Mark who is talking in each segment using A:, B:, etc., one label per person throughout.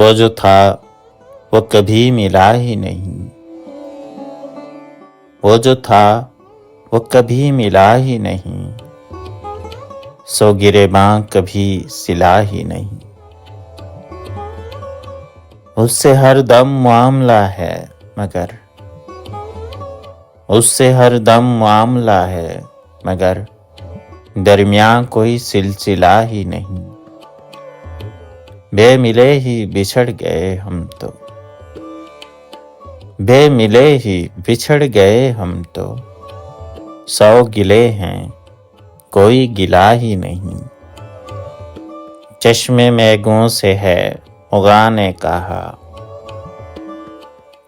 A: वो जो था वो कभी मिला ही नहीं। वो जो था वो कभी मिला ही नहीं। सो गिरेबां कभी सिला ही नहीं। उससे हर दम मामला है मगर, उससे हर दम मामला है मगर दरमियां कोई सिलसिला ही नहीं। बेमिले ही बिछड़ गए हम तो, बेमिले ही बिछड़ गए हम तो। 100 गिले हैं कोई गिला ही नहीं। चश्मे मैगों से है मुगा ने कहा,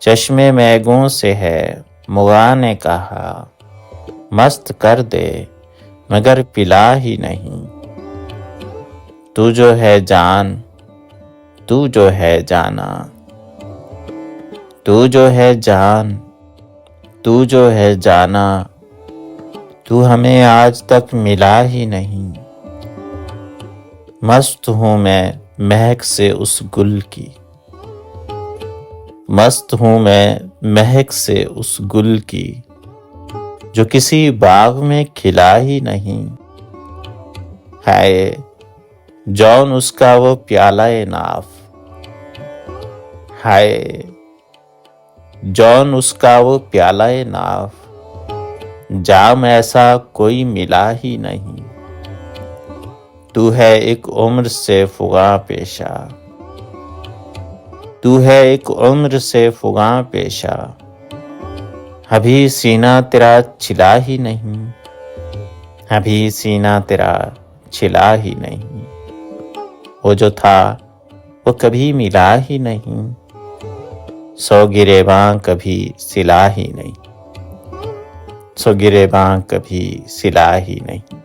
A: चश्मे मैगों से है मुगा ने कहा। मस्त कर दे मगर पिला ही नहीं। तू जो है जान, तू जो है जाना, तू जो है जान, तू जो है जाना। तू हमें आज तक मिला ही नहीं। मस्त हूँ मैं महक से उस गुल की, मस्त हूँ मैं महक से उस गुल की जो किसी बाग में खिला ही नहीं। हाय जौन उसका वो प्याला ए नाफ, हाय जौन उसका वो प्याला ए नाफ। जाम ऐसा कोई मिला ही नहीं। तू है एक उम्र से फुगा पेशा, तू है एक उम्र से फुगा पेशा। अभी सीना तेरा छिला ही नहीं, अभी सीना तेरा छिला ही नहीं। वो जो था वो कभी मिला ही नहीं। 100 गिरेबां कभी सिला ही नहीं। 100 गिरेबां कभी सिला ही नहीं।